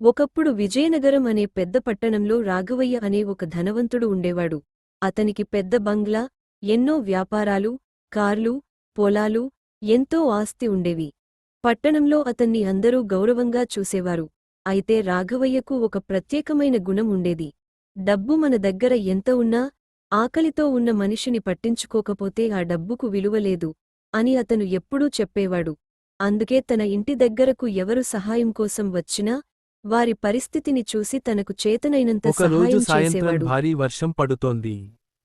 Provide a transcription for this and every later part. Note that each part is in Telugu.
ఒకప్పుడు విజయనగరం అనే పెద్ద పట్టణంలో రాఘవయ్య అనే ఒక ధనవంతుడు ఉండేవాడు. అతనికి పెద్ద బంగ్లా, ఎన్నో వ్యాపారాలు, కార్లు, పొలాలు, ఎంతో ఆస్తి ఉండేవి. పట్టణంలో అతన్ని అందరూ గౌరవంగా చూసేవారు. అయితే రాఘవయ్యకు ఒక ప్రత్యేకమైన గుణం ఉండేది. డబ్బు మన దగ్గర ఎంత ఉన్నా, ఆకలితో ఉన్న మనిషిని పట్టించుకోకపోతే ఆ డబ్బుకు విలువలేదు అని అతను ఎప్పుడూ చెప్పేవాడు. అందుకే తన ఇంటి దగ్గరకు ఎవరు సహాయం కోసం వచ్చినా వారి పరిస్థితిని చూసి తనకు చేతనైనంత ఒకరోజు సహాయం సాయంత్రం చేసేవాడు. భారీ వర్షం పడుతోంది.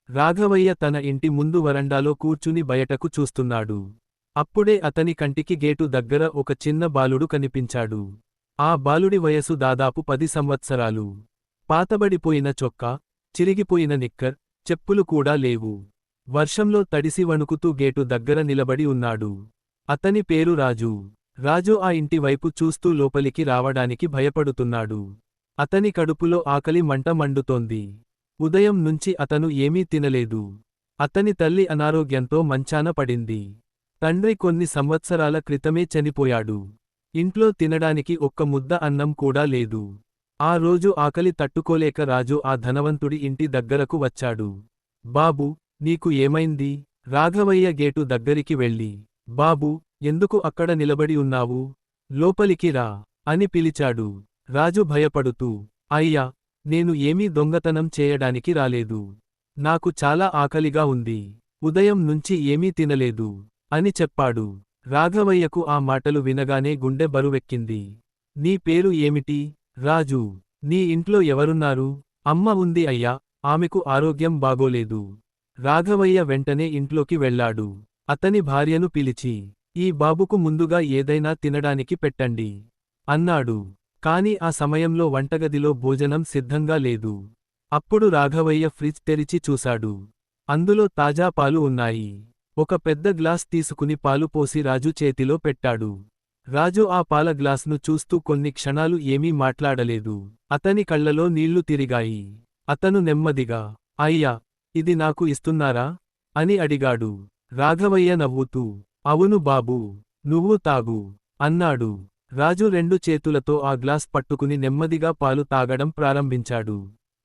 రాఘవయ్య తన ఇంటి ముందు వరండాలో కూర్చుని బయటకు చూస్తున్నాడు. అప్పుడే అతని కంటికి గేటు దగ్గర ఒక చిన్న బాలుడు కనిపించాడు. ఆ బాలుడి వయసు దాదాపు 10 సంవత్సరాలు. పాతబడిపోయిన చొక్కా, చిరిగిపోయిన నిక్కర్, చెప్పులు కూడా లేవు. వర్షంలో తడిసి వణుకుతూ గేటు దగ్గర నిలబడి ఉన్నాడు. అతని పేరు రాజు. రాజు ఆ ఇంటి వైపు చూస్తూ లోపలికి రావడానికి భయపడుతున్నాడు. అతని కడుపులో ఆకలి మంట మండుతోంది. ఉదయం నుంచి అతను ఏమీ తినలేదు. అతని తల్లి అనారోగ్యంతో మంచాన పడింది. తండ్రి కొన్ని సంవత్సరాల క్రితమే చనిపోయాడు. ఇంట్లో తినడానికి ఒక్క ముద్ద అన్నం కూడా లేదు. ఆ రోజు ఆకలి తట్టుకోలేక రాజు ఆ ధనవంతుడి ఇంటి దగ్గరకు వచ్చాడు. బాబూ, నీకు ఏమైంది? రాఘవయ్య గేటు దగ్గరికి వెళ్ళి, బాబూ, ఎందుకు అక్కడ నిలబడి ఉన్నావు? లోపలికి రా అని పిలిచాడు. రాజు భయపడుతూ, అయ్యా, నేను ఏమీ దొంగతనం చేయడానికి రాలేదు. నాకు చాలా ఆకలిగా ఉంది. ఉదయం నుంచి ఏమీ తినలేదు అని చెప్పాడు. రాఘవయ్యకు ఆ మాటలు వినగానే గుండె బరువెక్కింది. నీ పేరు ఏమిటి? రాజు. నీ ఇంట్లో ఎవరున్నారు? అమ్మ ఉంది అయ్యా, ఆమెకు ఆరోగ్యం బాగోలేదు. రాఘవయ్య వెంటనే ఇంట్లోకి వెళ్ళాడు. అతని భార్యను పిలిచి, ఈ బాబుకు ముందుగా ఏదైనా తినడానికి పెట్టండి అన్నాడు. కాని ఆ సమయంలో వంటగదిలో భోజనం సిద్ధంగా లేదు. అప్పుడు రాఘవయ్య ఫ్రిజ్ తెరిచి చూశాడు. అందులో తాజా పాలు ఉన్నాయి. ఒక పెద్ద గ్లాస్ తీసుకుని పాలు పోసి రాజు చేతిలో పెట్టాడు. రాజు ఆ పాల గ్లాస్ను చూస్తూ కొన్ని క్షణాలు ఏమీ మాట్లాడలేదు. అతని కళ్లలో నీళ్లు తిరిగాయి. అతను నెమ్మదిగా, అయ్యా, ఇది నాకు ఇస్తున్నారా అని అడిగాడు. రాఘవయ్య నవ్వుతూ, అవును బాబూ, నువ్వు తాగు అన్నాడు. రాజు 2 చేతులతో ఆ గ్లాస్ పట్టుకుని నెమ్మదిగా పాలు తాగడం ప్రారంభించాడు.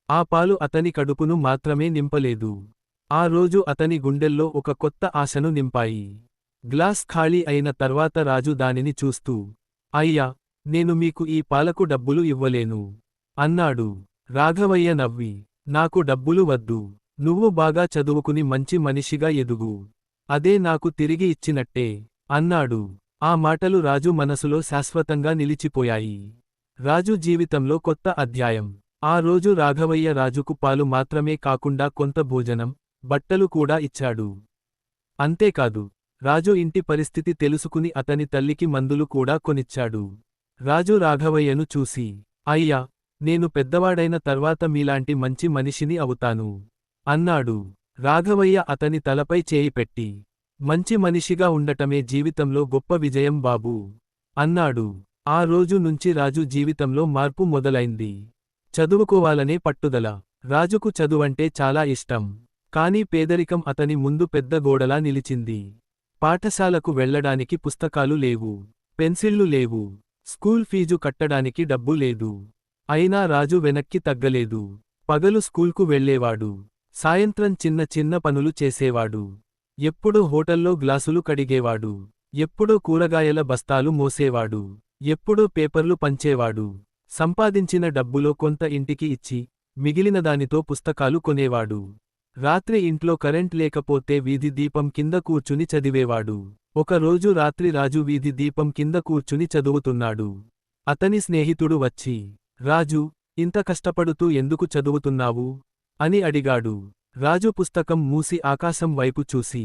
ఆ పాలు అతని కడుపును మాత్రమే నింపలేదు. ఆ రోజు అతని గుండెల్లో ఒక కొత్త ఆశను నింపాయి. గ్లాస్ ఖాళీ అయిన తర్వాత రాజు దానిని చూస్తూ, అయ్యా, నేను మీకు ఈ పాలకు డబ్బులు ఇవ్వలేను అన్నాడు. రాఘవయ్య నవ్వి, నాకు డబ్బులు వద్దు. నువ్వు బాగా చదువుకుని మంచి మనిషిగా ఎదుగు. అదే నాకు తిరిగి ఇచ్చినట్టే అన్నాడు. ఆ మాటలు రాజు మనసులో శాశ్వతంగా నిలిచిపోయాయి. రాజు జీవితంలో కొత్త అధ్యాయం. ఆ రోజు రాఘవయ్య రాజుకు పాలు మాత్రమే కాకుండా కొంత భోజనం, బట్టలు కూడా ఇచ్చాడు. అంతేకాదు, రాజు ఇంటి పరిస్థితి తెలుసుకుని అతని తల్లికి మందులు కూడా కొనిచ్చాడు. రాజు రాఘవయ్యను చూసి, అయ్యా, నేను పెద్దవాడైన తర్వాత మీలాంటి మంచి మనిషిని అవుతాను అన్నాడు. రాఘవయ్య అతని తలపై చేయి పెట్టి, మంచి మనిషిగా ఉండటమే జీవితంలో గొప్ప విజయం బాబూ అన్నాడు. ఆ రోజు నుంచి రాజు జీవితంలో మార్పు మొదలైంది. చదువుకోవాలనే పట్టుదల. రాజుకు చదువంటే చాలా ఇష్టం. కానీ పేదరికం అతని ముందు పెద్ద గోడలా నిలిచింది. పాఠశాలకు వెళ్లడానికి పుస్తకాలు లేవు, పెన్సిళ్లు లేవు, స్కూల్ ఫీజు కట్టడానికి డబ్బు లేదు. అయినా రాజు వెనక్కి తగ్గలేదు. పగలు స్కూల్కు వెళ్లేవాడు. సాయంత్రం చిన్న చిన్న పనులు చేసేవాడు. ఎప్పుడో హోటల్లో గ్లాసులు కడిగేవాడు. ఎప్పుడో కూరగాయల బస్తాలు మోసేవాడు. ఎప్పుడో పేపర్లు పంచేవాడు. సంపాదించిన డబ్బులో కొంత ఇంటికి ఇచ్చి, మిగిలిన దానితో పుస్తకాలు కొనేవాడు. రాత్రి ఇంట్లో కరెంట్ లేకపోతే వీధి దీపం కింద కూర్చుని చదివేవాడు. ఒకరోజు రాత్రి రాజు వీధి దీపం కింద కూర్చుని చదువుతున్నాడు. అతని స్నేహితుడు వచ్చి, రాజు, ఇంత కష్టపడుతూ ఎందుకు చదువుతున్నావు అని అడిగాడు. రాజు పుస్తకం మూసి ఆకాశం వైపు చూసి,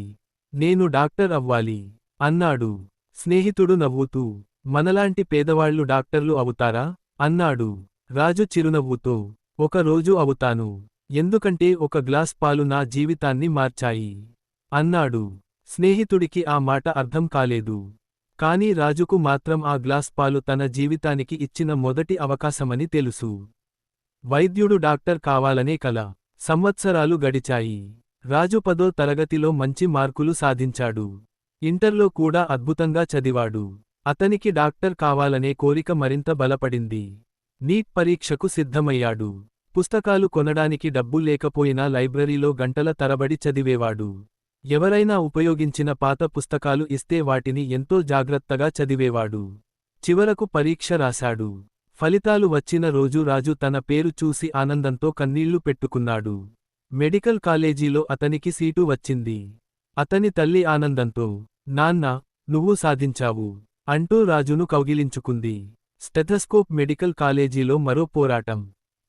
నేను డాక్టర్ అవ్వాలి అన్నాడు. స్నేహితుడు నవ్వుతూ, మనలాంటి పేదవాళ్లు డాక్టర్లు అవుతారా అన్నాడు. రాజు చిరునవ్వుతో, ఒక రోజు అవుతాను. ఎందుకంటే ఒక గ్లాస్ పాలు నా జీవితాన్ని మార్చాయి అన్నాడు. స్నేహితుడికి ఆ మాట అర్థం కాలేదు. కానీ రాజుకు మాత్రం ఆ గ్లాస్ పాలు తన జీవితానికి ఇచ్చిన మొదటి అవకాశమని తెలుసు. వైద్యుడు డాక్టర్ కావాలనే కల. సంవత్సరాలు గడిచాయి. రాజు 10వ తరగతిలో మంచి మార్కులు సాధించాడు. ఇంటర్లో కూడా అద్భుతంగా చదివాడు. అతనికి డాక్టర్ కావాలనే కోరిక మరింత బలపడింది. నీట్ పరీక్షకు సిద్ధమయ్యాడు. పుస్తకాలు కొనడానికి డబ్బు లేకపోయినా లైబ్రరీలో గంటల తరబడి చదివేవాడు. ఎవరైనా ఉపయోగించిన పాత పుస్తకాలు ఇస్తే వాటిని ఎంతో జాగ్రత్తగా చదివేవాడు. చివరకు పరీక్ష రాశాడు. ఫలితాలు వచ్చిన రోజు రాజు తన పేరు చూసి ఆనందంతో కన్నీళ్లు పెట్టుకున్నాడు. మెడికల్ కాలేజీలో అతనికి సీటు వచ్చింది. అతని తల్లి ఆనందంతో, నాన్నా, నువ్వు సాధించావు అంటూ రాజును కౌగిలించుకుంది. స్టెథస్కోప్ మెడికల్ కాలేజీలో మరో పోరాటం.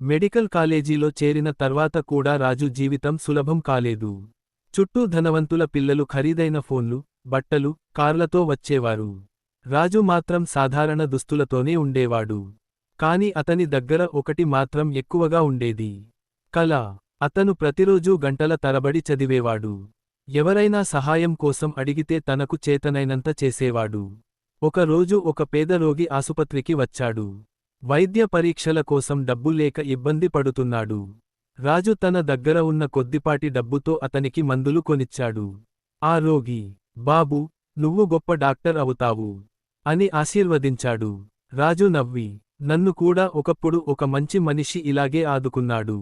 మెడికల్ కాలేజీలో చేరిన తర్వాత కూడా రాజు జీవితం సులభం కాలేదు. చుట్టూ ధనవంతుల పిల్లలు ఖరీదైన ఫోన్లు, బట్టలు, కార్లతో వచ్చేవారు. రాజు మాత్రం సాధారణ దుస్తులతోనే ఉండేవాడు. కాని అతని దగ్గర ఒకటి మాత్రం ఎక్కువగా ఉండేది: కళ. అతను ప్రతిరోజూ గంటల తరబడి చదివేవాడు. ఎవరైనా సహాయం కోసం అడిగితే తనకు చేతనైనంత చేసేవాడు. ఒక రోజు ఒక పేద రోగి ఆసుపత్రికి వచ్చాడు. వైద్య పరీక్షల కోసం డబ్బు లేక ఇబ్బంది పడుతున్నాడు. రాజు తన దగ్గర ఉన్న కొద్దిపాటి డబ్బుతో అతనికి మందులు కొనిచ్చాడు. ఆ రోగి, బాబూ, నువ్వు గొప్ప డాక్టర్ అవుతావు అని ఆశీర్వదించాడు. రాజు నవ్వి, నన్ను కూడా ఒకప్పుడు ఒక మంచి మనిషి ఇలాగే ఆదుకున్నాడు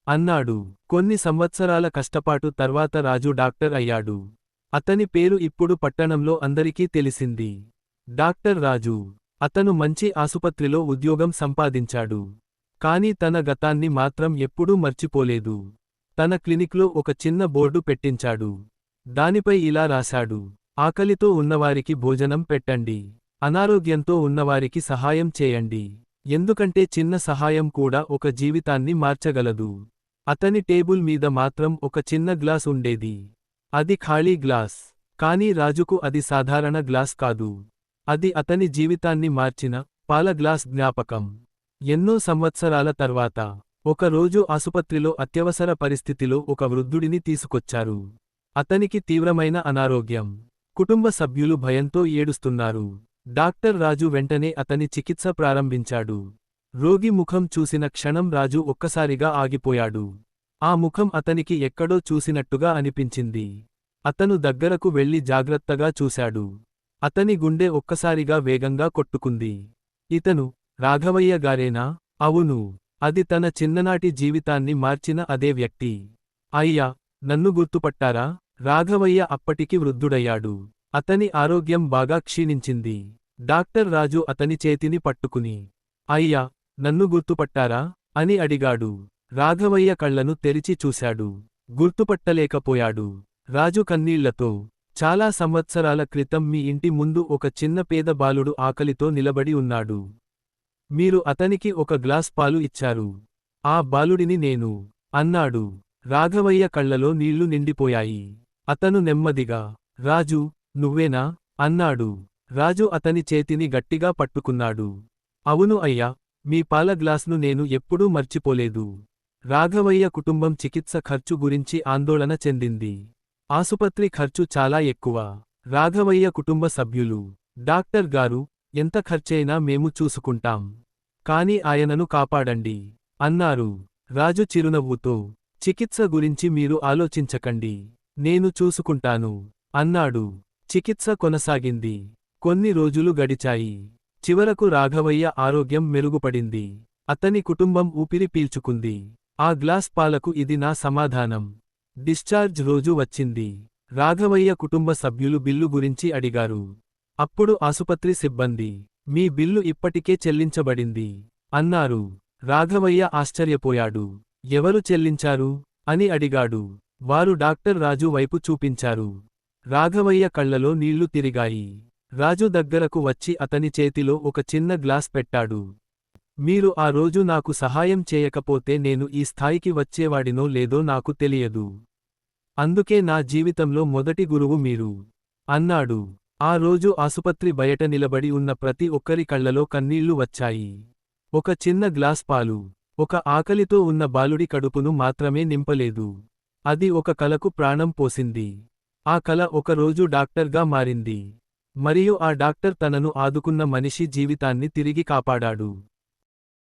అన్నాడు. కొన్ని సంవత్సరాల కష్టపాటు తర్వాత రాజు డాక్టర్ అయ్యాడు. అతని పేరు ఇప్పుడు పట్టణంలో అందరికీ తెలిసింది: డాక్టర్ రాజు. అతను మంచి ఆసుపత్రిలో ఉద్యోగం సంపాదించాడు. కాని తన గతాన్ని మాత్రం ఎప్పుడూ మర్చిపోలేదు. తన క్లినిక్లో ఒక చిన్న బోర్డు పెట్టించాడు. దానిపై ఇలా రాశాడు: ఆకలితో ఉన్నవారికి భోజనం పెట్టండి, అనారోగ్యంతో ఉన్నవారికి సహాయం చేయండి, ఎందుకంటే చిన్న సహాయం కూడా ఒక జీవితాన్ని మార్చగలదు. అతని టేబుల్ మీద మాత్రం ఒక చిన్న గ్లాస్ ఉండేది. అది ఖాళీ గ్లాస్. కానీ రాజుకు అది సాధారణ గ్లాస్ కాదు. అది అతని జీవితాన్ని మార్చిన పాల గ్లాస్ జ్ఞాపకం. ఎన్నో సంవత్సరాల తర్వాత ఒకరోజు ఆసుపత్రిలో అత్యవసర పరిస్థితిలో ఒక వృద్ధుడిని తీసుకొచ్చారు. అతనికి తీవ్రమైన అనారోగ్యం. కుటుంబ సభ్యులు భయంతో ఏడుస్తున్నారు. డాక్టర్ రాజు వెంటనే అతని చికిత్స ప్రారంభించాడు. రోగి ముఖం చూసిన క్షణం రాజు ఒక్కసారిగా ఆగిపోయాడు. ఆ ముఖం అతనికి ఎక్కడో చూసినట్టుగా అనిపించింది. అతను దగ్గరకు వెళ్లి జాగ్రత్తగా చూశాడు. అతని గుండె ఒక్కసారిగా వేగంగా కొట్టుకుంది. ఇతను రాఘవయ్య గారేనా? అవును. అది తన చిన్ననాటి జీవితాన్ని మార్చిన అదే వ్యక్తి. అయ్యా, నన్ను గుర్తుపట్టారా? రాఘవయ్య అప్పటికి వృద్ధుడయ్యాడు. అతని ఆరోగ్యం బాగా క్షీణించింది. డాక్టర్ రాజు అతని చేతిని పట్టుకుని, అయ్యా, నన్ను గుర్తుపట్టారా అని అడిగాడు. రాఘవయ్య కళ్లను తెరిచి చూశాడు. గుర్తుపట్టలేకపోయాడు. రాజు కన్నీళ్లతో, చాలా సంవత్సరాల క్రితం మీ ఇంటి ముందు ఒక చిన్న పేద బాలుడు ఆకలితో నిలబడి ఉన్నాడు. మీరు అతనికి ఒక గ్లాస్ పాలు ఇచ్చారు. ఆ బాలుడిని నేను అన్నాడు. రాఘవయ్య కళ్లలో నీళ్లు నిండిపోయాయి. అతను నెమ్మదిగా, రాజు, నువ్వేనా అన్నాడు. రాజు అతని చేతిని గట్టిగా పట్టుకున్నాడు. అవును అయ్యా, మీ పాల గ్లాస్ను నేను ఎప్పుడూ మర్చిపోలేదు. రాఘవయ్య కుటుంబం చికిత్స ఖర్చు గురించి ఆందోళన చెందింది. ఆసుపత్రి ఖర్చు చాలా ఎక్కువ. రాఘవయ్య కుటుంబ సభ్యులు, డాక్టర్ గారు, ఎంత ఖర్చైనా మేము చూసుకుంటాం. కాని ఆయనను కాపాడండి అన్నారు. రాజు చిరునవ్వుతో, చికిత్స గురించి మీరు ఆలోచించకండి, నేను చూసుకుంటాను అన్నాడు. చికిత్స కొనసాగింది. కొన్ని రోజులు గడిచాయి. చివరకు రాఘవయ్య ఆరోగ్యం మెరుగుపడింది. అతని కుటుంబం ఊపిరి పీల్చుకుంది. ఆ గ్లాస్ పాలకు ఇది నా సమాధానం. డిశ్చార్జ్ రోజు వచ్చింది. రాఘవయ్య కుటుంబ సభ్యులు బిల్లు గురించి అడిగారు. అప్పుడు ఆసుపత్రి సిబ్బంది, మీ బిల్లు ఇప్పటికే చెల్లించబడింది అన్నారు. రాఘవయ్య ఆశ్చర్యపోయాడు. ఎవరు చెల్లించారు అని అడిగాడు. వారు డాక్టర్ రాజు వైపు చూపించారు. రాఘవయ్య కళ్లలో నీళ్లు తిరిగాయి. రాజు దగ్గరకు వచ్చి అతని చేతిలో ఒక చిన్న గ్లాస్ పెట్టాడు. మీరు ఆ రోజు నాకు సహాయం చేయకపోతే నేను ఈ స్థాయికి వచ్చేవాడినో లేదో నాకు తెలియదు. అందుకే నా జీవితంలో మొదటి గురువు మీరు అన్నాడు. ఆ రోజు ఆసుపత్రి బయట నిలబడి ఉన్న ప్రతి ఒక్కరి కళ్లలో కన్నీళ్లు వచ్చాయి. ఒక చిన్న గ్లాస్ పాలు ఒక ఆకలితో ఉన్న బాలుడి కడుపును మాత్రమే నింపలేదు. అది ఒక కలకు ప్రాణం పోసింది. ఆ కల ఒకరోజు డాక్టర్గా మారింది. మరియు ఆ డాక్టర్ తనను ఆదుకున్న మనిషి జీవితాన్ని తిరిగి కాపాడాడు.